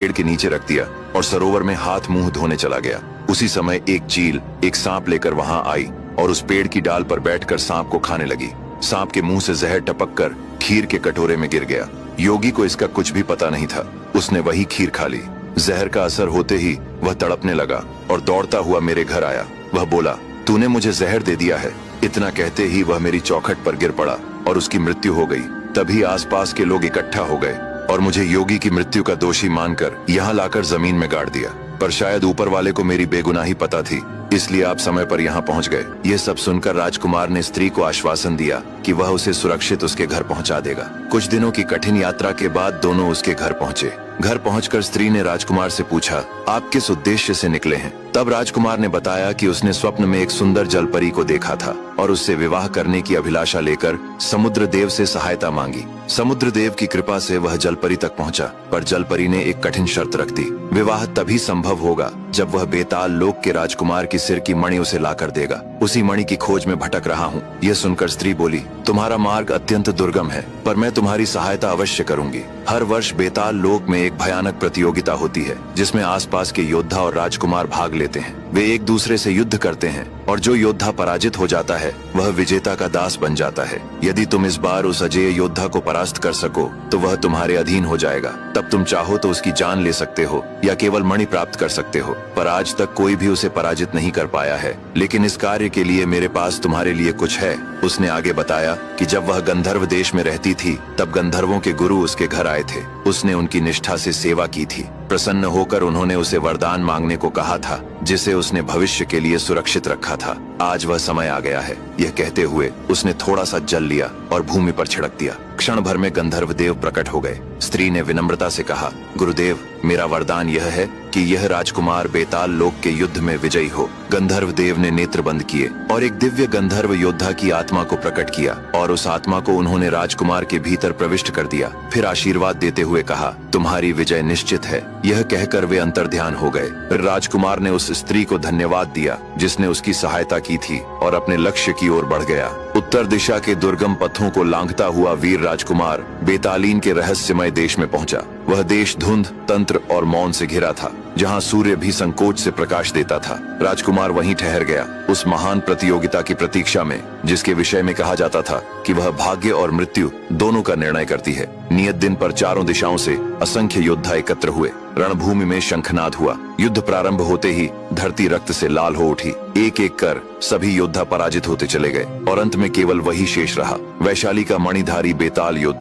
पेड़ के नीचे रख दिया और सरोवर में हाथ मुंह धोने चला गया। उसी समय एक चील एक सांप लेकर वहां आई और उस पेड़ की डाल पर बैठकर सांप को खाने लगी। सांप के मुंह से जहर टपककर खीर के कटोरे में गिर गया। योगी को इसका कुछ भी पता नहीं था। उसने वही खीर खा ली। जहर का असर होते ही वह तड़पने लगा और दौड़ता हुआ मेरे घर आया। वह बोला, तूने मुझे जहर दे दिया है। इतना कहते ही वह मेरी चौखट पर गिर पड़ा और उसकी मृत्यु हो गई। तभी आसपास के लोग इकट्ठा हो गए और मुझे योगी की मृत्यु का दोषी मानकर यहाँ लाकर जमीन में गाड़ दिया। पर शायद ऊपर वाले को मेरी बेगुनाही पता थी, इसलिए आप समय पर यहाँ पहुँच गए। ये सब सुनकर राजकुमार ने स्त्री को आश्वासन दिया कि वह उसे सुरक्षित उसके घर पहुँचा देगा। कुछ दिनों की कठिन यात्रा के बाद दोनों उसके घर पहुँचे। घर पहुंचकर स्त्री ने राजकुमार से पूछा, आप किस उद्देश्य से निकले हैं? तब राजकुमार ने बताया कि उसने स्वप्न में एक सुंदर जलपरी को देखा था और उससे विवाह करने की अभिलाषा लेकर समुद्र देव से सहायता मांगी। समुद्र देव की कृपा से वह जलपरी तक पहुंचा, पर जलपरी ने एक कठिन शर्त रख दी। विवाह तभी संभव होगा जब वह बेताल लोक के राजकुमार की सिर की मणि उसे लाकर देगा। उसी मणि की खोज में भटक रहा हूँ। यह सुनकर स्त्री बोली, तुम्हारा मार्ग अत्यंत दुर्गम है, पर मैं तुम्हारी सहायता अवश्य करूंगी। हर वर्ष बेताल लोक में एक भयानक प्रतियोगिता होती है जिसमें आसपास के योद्धा और राजकुमार भाग लेते हैं। वे एक दूसरे से युद्ध करते हैं और जो योद्धा पराजित हो जाता है वह विजेता का दास बन जाता है। यदि तुम इस बार उस अजेय योद्धा को परास्त कर सको तो वह तुम्हारे अधीन हो जाएगा। तब तुम चाहो तो उसकी जान ले सकते हो या केवल मणि प्राप्त कर सकते हो। पर आज तक कोई भी उसे पराजित नहीं कर पाया है, लेकिन इस कार्य के लिए मेरे पास तुम्हारे लिए कुछ है। उसने आगे बताया कि जब वह गंधर्व देश में रहती थी तब गंधर्वों के गुरु उसके घर आए थे। उसने उनकी निष्ठा से सेवा की थी। प्रसन्न होकर उन्होंने उसे वरदान मांगने को कहा था जिसे उसने भविष्य के लिए सुरक्षित रखा था। आज वह समय आ गया है। यह कहते हुए उसने थोड़ा सा जल लिया और भूमि पर छिड़क दिया। क्षण भर में गंधर्व देव प्रकट हो गए। स्त्री ने विनम्रता से कहा, गुरुदेव, मेरा वरदान यह है कि यह राजकुमार बेताल लोक के युद्ध में विजयी हो। गंधर्व देव ने नेत्र बंद किए और एक दिव्य गंधर्व योद्धा की आत्मा को प्रकट किया और उस आत्मा को उन्होंने राजकुमार के भीतर प्रविष्ट कर दिया। फिर आशीर्वाद देते हुए कहा, तुम्हारी विजय निश्चित है। यह कहकर वे अंतर्ध्यान हो गए। फिर राजकुमार ने उस स्त्री को धन्यवाद दिया जिसने उसकी सहायता की थी और अपने लक्ष्य की ओर बढ़ गया। उत्तर दिशा के दुर्गम पथों को लांघता हुआ वीर राजकुमार बेतालीन के रहस्यमय देश में पहुंचा। वह देश धुंध, तंत्र और मौन से घिरा था, जहां सूर्य भी संकोच से प्रकाश देता था। राजकुमार वहीं ठहर गया, उस महान प्रतियोगिता की प्रतीक्षा में जिसके विषय में कहा जाता था कि वह भाग्य और मृत्यु दोनों का निर्णय करती है। नियत दिन पर चारों दिशाओं से असंख्य योद्धा एकत्र हुए। रणभूमि में शंखनाद हुआ। युद्ध प्रारंभ होते ही धरती रक्त से लाल हो उठी। एक एक कर सभी योद्धा पराजित होते चले गए और अंत में केवल वही शेष रहा, वैशाली का मणिधारी बेताल योद्धा।